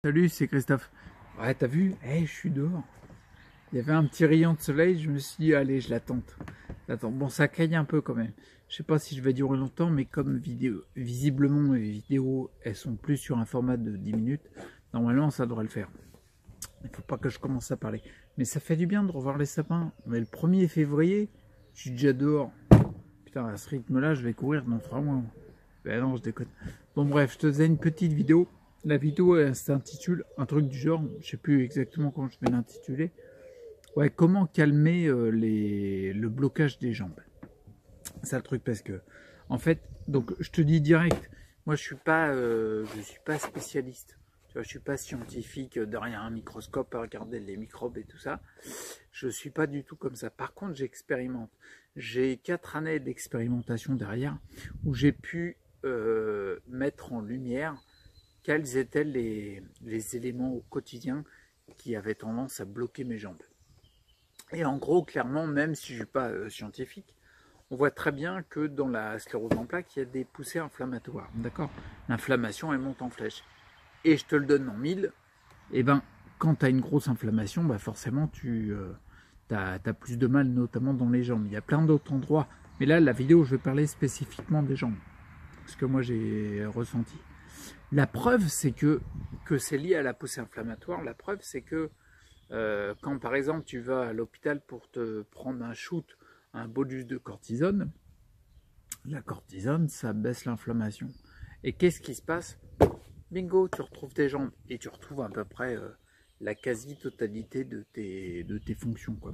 Salut, c'est Christophe. Ouais, t'as vu? Je suis dehors. Il y avait un petit rayon de soleil, je me suis dit, allez, je la tente. Bon, ça caille un peu quand même. Je sais pas si je vais durer longtemps, mais comme visiblement mes vidéos, elles sont plus sur un format de 10 minutes, normalement ça devrait le faire. Il faut pas que je commence à parler. Mais ça fait du bien de revoir les sapins. Mais le 1er février, je suis déjà dehors. Putain, à ce rythme-là, je vais courir dans 3 mois. Ben non, je déconne. Bon bref, je te faisais une petite vidéo. La vidéo, elle s'intitule un truc du genre, je sais plus exactement comment je vais l'intituler. Ouais, comment calmer le blocage des jambes. C'est le truc parce que, en fait, donc je te dis direct, moi je suis pas spécialiste. Tu vois, je suis pas scientifique derrière un microscope à regarder les microbes et tout ça. Je suis pas du tout comme ça. Par contre, j'expérimente. J'ai 4 années d'expérimentation derrière où j'ai pu mettre en lumière quels étaient les éléments au quotidien qui avaient tendance à bloquer mes jambes. Et en gros, clairement, même si je ne suis pas scientifique, on voit très bien que dans la sclérose en plaques, il y a des poussées inflammatoires. D'accord? L'inflammation, elle monte en flèche. Et je te le donne en 1000. Et ben, quand tu as une grosse inflammation, bah forcément, tu as plus de mal, notamment dans les jambes. Il y a plein d'autres endroits. Mais là, la vidéo, je vais parler spécifiquement des jambes. Ce que moi, j'ai ressenti. La preuve, c'est que c'est lié à la poussée inflammatoire. La preuve, c'est que quand par exemple tu vas à l'hôpital pour te prendre un shoot, un bolus de cortisone, la cortisone, ça baisse l'inflammation. Et qu'est-ce qui se passe? Bingo, tu retrouves tes jambes et tu retrouves à peu près la quasi-totalité de tes fonctions, quoi.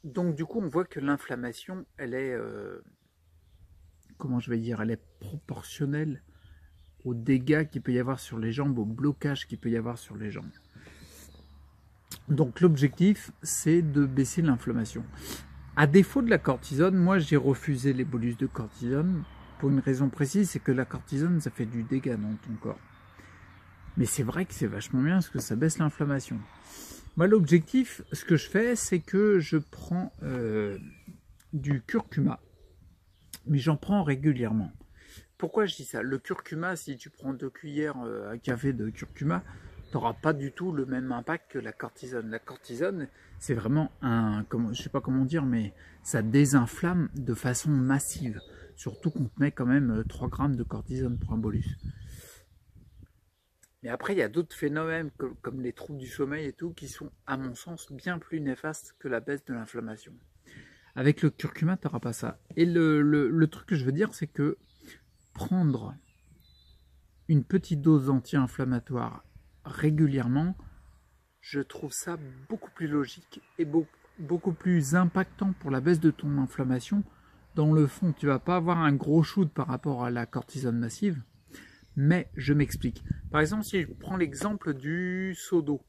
Donc du coup, on voit que l'inflammation, elle est, comment je vais dire, elle est proportionnelle aux dégâts qu'il peut y avoir sur les jambes, au blocage qu'il peut y avoir sur les jambes. Donc l'objectif, c'est de baisser l'inflammation. À défaut de la cortisone, moi j'ai refusé les bolus de cortisone pour une raison précise, c'est que la cortisone, ça fait du dégât dans ton corps. Mais c'est vrai que c'est vachement bien parce que ça baisse l'inflammation. Moi l'objectif, ce que je fais, c'est que je prends du curcuma, mais j'en prends régulièrement. Pourquoi je dis ça? Le curcuma, si tu prends 2 cuillères à café de curcuma, tu n'auras pas du tout le même impact que la cortisone. La cortisone, c'est vraiment je ne sais pas comment dire, mais ça désinflamme de façon massive. Surtout qu'on te met quand même 3 grammes de cortisone pour un bolus. Mais après, il y a d'autres phénomènes comme les troubles du sommeil et tout, qui sont, à mon sens, bien plus néfastes que la baisse de l'inflammation. Avec le curcuma, tu n'auras pas ça. Et le truc que je veux dire, c'est que prendre une petite dose anti-inflammatoire régulièrement, je trouve ça beaucoup plus logique et beaucoup plus impactant pour la baisse de ton inflammation. Dans le fond, tu vas pas avoir un gros shoot par rapport à la cortisone massive, mais je m'explique. Par exemple, si je prends l'exemple du seau d'eau.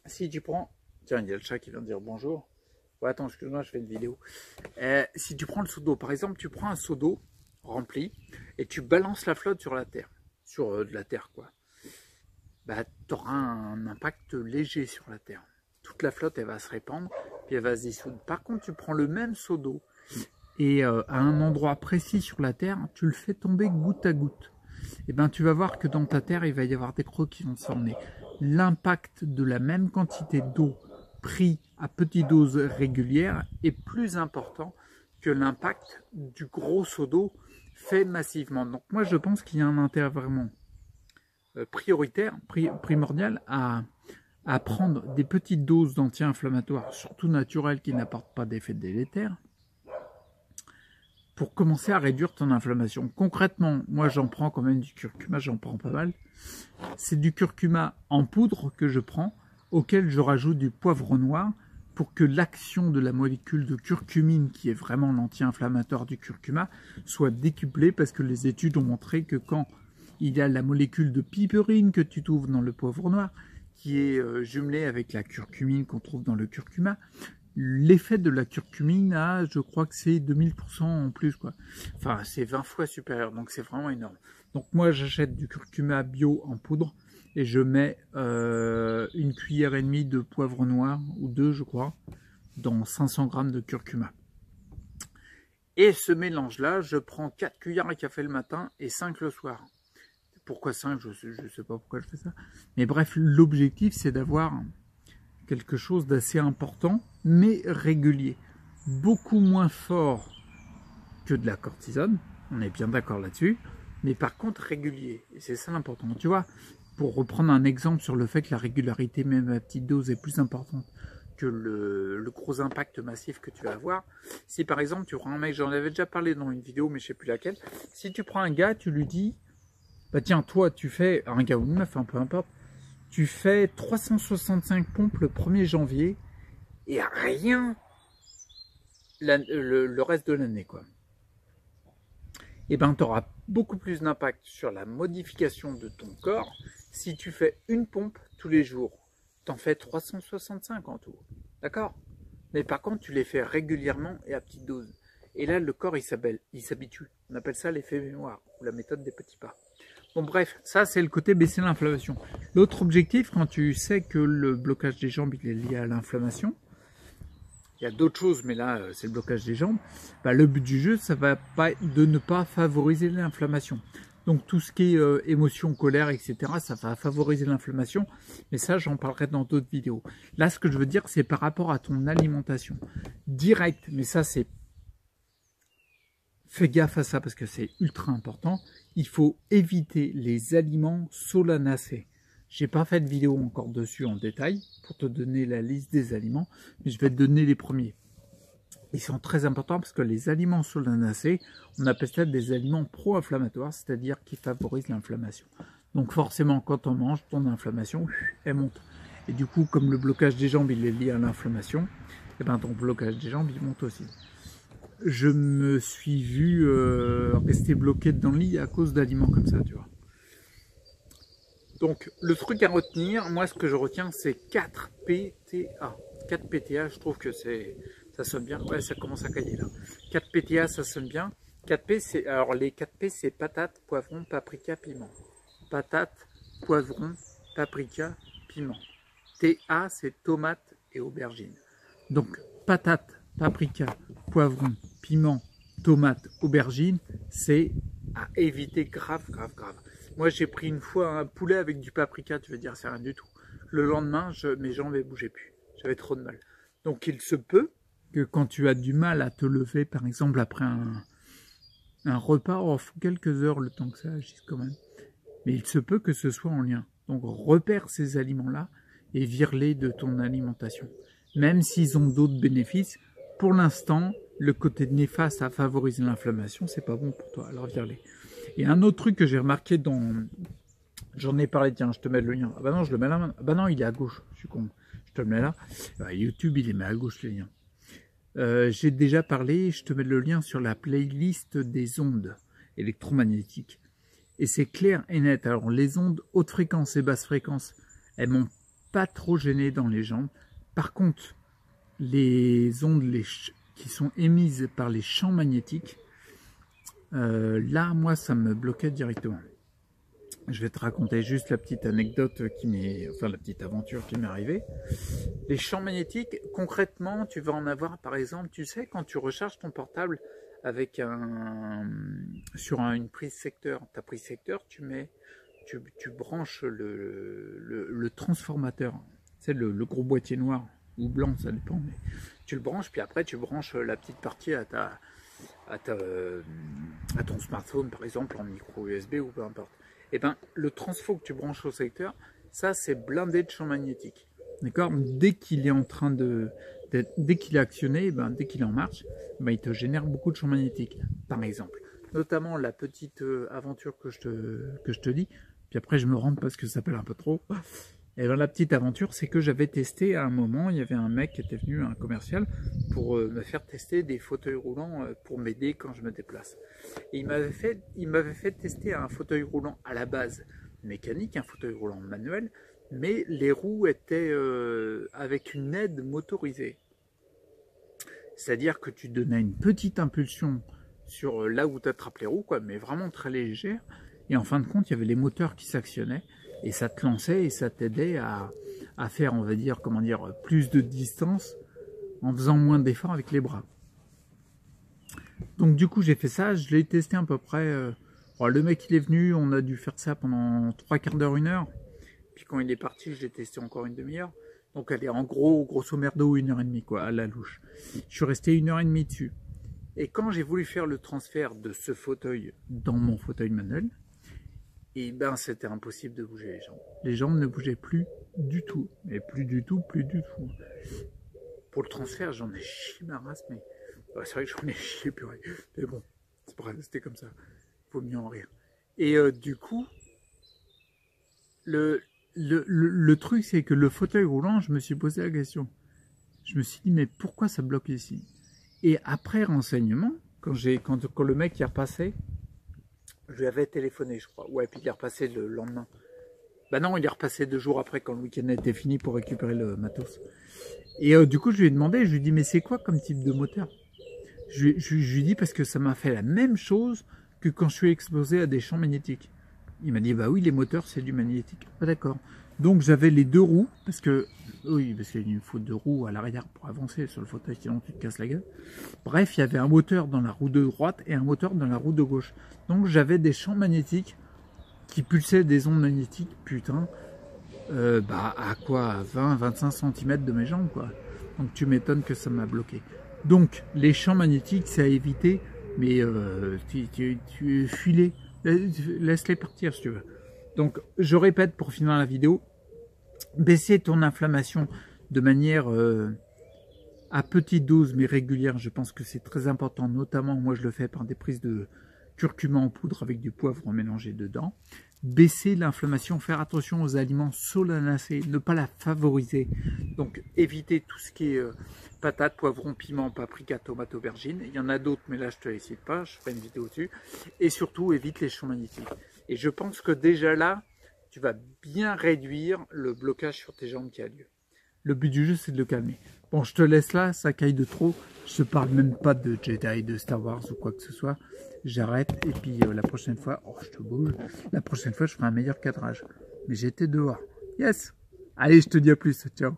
Si tu prends... Tiens, il y a le chat qui vient de dire bonjour. Ouais, attends, excuse-moi, je fais une vidéo. Si tu prends le seau d'eau, par exemple, tu prends un seau d'eau rempli et tu balances la flotte sur la terre. Sur de la terre, quoi. Bah, tu auras un impact léger sur la terre. Toute la flotte, elle va se répandre, puis elle va se dissoudre. Par contre, tu prends le même seau d'eau et à un endroit précis sur la terre, tu le fais tomber goutte à goutte. Et ben, tu vas voir que dans ta terre, il va y avoir des creux qui vont se former. L'impact de la même quantité d'eau pris à petites doses régulières est plus important que l'impact du gros seau d'eau fait massivement. Donc moi, je pense qu'il y a un intérêt vraiment prioritaire, primordial à prendre des petites doses d'anti-inflammatoires, surtout naturelles, qui n'apportent pas d'effet délétère, pour commencer à réduire ton inflammation. Concrètement, moi j'en prends quand même du curcuma, j'en prends pas mal. C'est du curcuma en poudre que je prends, auquel je rajoute du poivre noir, pour que l'action de la molécule de curcumine, qui est vraiment l'anti-inflammatoire du curcuma, soit décuplée, parce que les études ont montré que quand il y a la molécule de piperine que tu trouves dans le poivre noir, qui est jumelée avec la curcumine qu'on trouve dans le curcuma. L'effet de la curcumine a, je crois que c'est 2000% en plus, quoi. Enfin, c'est 20 fois supérieur, donc c'est vraiment énorme. Donc moi, j'achète du curcuma bio en poudre et je mets 1,5 cuillère de poivre noir, ou 2, je crois, dans 500 grammes de curcuma. Et ce mélange-là, je prends 4 cuillères à café le matin et 5 le soir. pourquoi 5, je sais pas pourquoi je fais ça. Mais bref, l'objectif, c'est d'avoir quelque chose d'assez important, mais régulier. Beaucoup moins fort que de la cortisone, on est bien d'accord là-dessus, mais par contre régulier. Et c'est ça l'important. Tu vois, pour reprendre un exemple sur le fait que la régularité, même à petite dose, est plus importante que le gros impact massif que tu vas avoir. Si par exemple tu prends un mec, j'en avais déjà parlé dans une vidéo, mais je sais plus laquelle, si tu prends un gars, tu lui dis, bah tiens, toi tu fais, un gars ou une meuf, peu importe, tu fais 365 pompes le 1er janvier et rien le reste de l'année, quoi. Et ben tu auras beaucoup plus d'impact sur la modification de ton corps si tu fais une pompe tous les jours. T'en fais 365 en tout, d'accord? Mais par contre, tu les fais régulièrement et à petite dose. Et là, le corps, il s'habitue. On appelle ça l'effet mémoire, ou la méthode des petits pas. Bon, bref, ça, c'est le côté baisser l'inflammation. L'autre objectif, quand tu sais que le blocage des jambes, il est lié à l'inflammation, il y a d'autres choses, mais là, c'est le blocage des jambes, bah, le but du jeu, ça va pas de ne pas favoriser l'inflammation. Donc tout ce qui est émotion, colère, etc., ça va favoriser l'inflammation. Mais ça, j'en parlerai dans d'autres vidéos. Là, ce que je veux dire, c'est par rapport à ton alimentation. Direct, mais ça, c'est... Fais gaffe à ça parce que c'est ultra important. Il faut éviter les aliments solanacés. J'ai pas fait de vidéo encore dessus en détail pour te donner la liste des aliments, mais je vais te donner les premiers. Ils sont très importants parce que les aliments solanacés, on appelle ça des aliments pro-inflammatoires, c'est-à-dire qui favorisent l'inflammation. Donc forcément, quand on mange, ton inflammation, elle monte. Et du coup, comme le blocage des jambes, il est lié à l'inflammation, et ben ton blocage des jambes, il monte aussi. Je me suis vu rester bloqué dans le lit à cause d'aliments comme ça, tu vois. Donc, le truc à retenir, moi, ce que je retiens, c'est 4 PTA. 4 PTA, je trouve que ça sonne bien. Ouais, ça commence à cailler là. 4 PTA, ça sonne bien. 4P, c'est, alors les 4P, c'est patate, poivron, paprika, piment. Patate, poivron, paprika, piment. TA, c'est tomate et aubergine. Donc, patate, paprika, poivron, piment, tomate, aubergine, c'est à éviter grave. Moi, j'ai pris une fois un poulet avec du paprika, tu veux dire, c'est rien du tout. Le lendemain, mes jambes ne bougeaient plus. J'avais trop de mal. Donc, il se peut que quand tu as du mal à te lever, par exemple, après un repas, il faut quelques heures le temps que ça agisse quand même. Mais il se peut que ce soit en lien. Donc, repère ces aliments-là et vire-les de ton alimentation. Même s'ils ont d'autres bénéfices, pour l'instant, le côté néfaste à favoriser l'inflammation, c'est pas bon pour toi. Alors, vire-les. Et un autre truc que j'ai remarqué dans... J'en ai parlé, tiens, je te mets le lien. Ah bah non, je le mets là. Ah bah non, il est à gauche, je suis con. Je te le mets là. Bah, YouTube, il les met à gauche, les liens. J'ai déjà parlé, je te mets le lien sur la playlist des ondes électromagnétiques. Et c'est clair et net. Alors, les ondes haute fréquence et basse fréquence, elles m'ont pas trop gêné dans les jambes. Par contre, les ondes qui sont émises par les champs magnétiques, là, moi, ça me bloquait directement. Je vais te raconter juste la petite anecdote la petite aventure qui m'est arrivée. Les champs magnétiques, concrètement, tu vas en avoir, par exemple, tu sais, quand tu recharges ton portable avec sur une prise secteur, ta prise secteur, tu branches le transformateur, c'est le gros boîtier noir ou blanc, ça dépend, mais tu le branches, puis après tu branches la petite partie à ton smartphone, par exemple, en micro USB ou peu importe. Et ben, le transfo que tu branches au secteur, ça c'est blindé de champ magnétique. D'accord? Dès qu'il est en train dès qu'il est actionné, ben, dès qu'il est en marche, ben, il te génère beaucoup de champs magnétiques. Par exemple, notamment la petite aventure que je te dis, puis après je me rends parce que ça s'appelle un peu trop. Et ben, la petite aventure, c'est que j'avais testé à un moment, il y avait un mec qui était venu, un commercial, pour me faire tester des fauteuils roulants pour m'aider quand je me déplace. Et il m'avait fait tester un fauteuil roulant à la base mécanique, un fauteuil roulant manuel, mais les roues étaient avec une aide motorisée. C'est-à-dire que tu donnais une petite impulsion sur là où tu attrapes les roues, quoi, mais vraiment très légère. Et en fin de compte, il y avait les moteurs qui s'actionnaient. Et ça te lançait et ça t'aidait à faire, on va dire, plus de distance en faisant moins d'efforts avec les bras. Donc du coup, j'ai fait ça, je l'ai testé à peu près Alors, le mec il est venu, on a dû faire ça pendant 3/4 d'heure, 1 heure. Puis quand il est parti, je l'ai testé encore une demi-heure. Donc elle est en gros, grosso merdo, 1h30 quoi, à la louche. Je suis resté 1h30 dessus. Et quand j'ai voulu faire le transfert de ce fauteuil dans mon fauteuil manuel, et ben c'était impossible de bouger les jambes. Les jambes ne bougeaient plus du tout. Mais plus du tout, plus du tout. Pour le transfert, j'en ai chié ma race, mais c'est vrai que j'en ai chié purée. Mais bon, c'est pas grave, c'était comme ça. Faut mieux en rire. Et du coup, le truc, c'est que le fauteuil roulant, je me suis posé la question. Je me suis dit, mais pourquoi ça bloque ici? Et après renseignement, quand le mec y est repassé, je lui avais téléphoné, je crois. Ouais, puis il est repassé le lendemain. Bah non, il est repassé 2 jours après, quand le week-end était fini, pour récupérer le matos. Et du coup, je lui ai demandé, je lui ai dit, mais c'est quoi comme type de moteur? Je lui ai dit, parce que ça m'a fait la même chose que quand je suis exposé à des champs magnétiques. Il m'a dit, bah oui, les moteurs, c'est du magnétique. Ah, d'accord. Donc, j'avais les 2 roues, parce que, oui, parce qu'il y a une faute de roue à l'arrière pour avancer sur le fauteuil, sinon tu te casses la gueule. Bref, il y avait un moteur dans la roue de droite et un moteur dans la roue de gauche. Donc, j'avais des champs magnétiques qui pulsaient des ondes magnétiques, putain, à quoi? À 20-25 cm de mes jambes, quoi. Donc, tu m'étonnes que ça m'a bloqué. Donc, les champs magnétiques, c'est à éviter, mais tu fuis-les. Laisse-les partir si tu veux. Donc, je répète pour finir la vidéo, baisser ton inflammation de manière à petite dose mais régulière, je pense que c'est très important. Notamment, moi je le fais par des prises de curcuma en poudre avec du poivre mélangé dedans. Baisser l'inflammation, faire attention aux aliments solanacés, ne pas la favoriser. Donc, éviter tout ce qui est patates, poivrons, piments, paprika, tomates, aubergines. Il y en a d'autres, mais là, je te les cite pas. Je ferai une vidéo dessus. Et surtout, évite les champs magnétiques. Et je pense que déjà là, tu vas bien réduire le blocage sur tes jambes qui a lieu. Le but du jeu, c'est de le calmer. Bon, je te laisse là, ça caille de trop. Je te parle même pas de Jedi, de Star Wars ou quoi que ce soit. J'arrête et puis la prochaine fois, oh, je te bouge. La prochaine fois, je ferai un meilleur cadrage. Mais j'étais dehors. Yes! Allez, je te dis à plus. Ciao!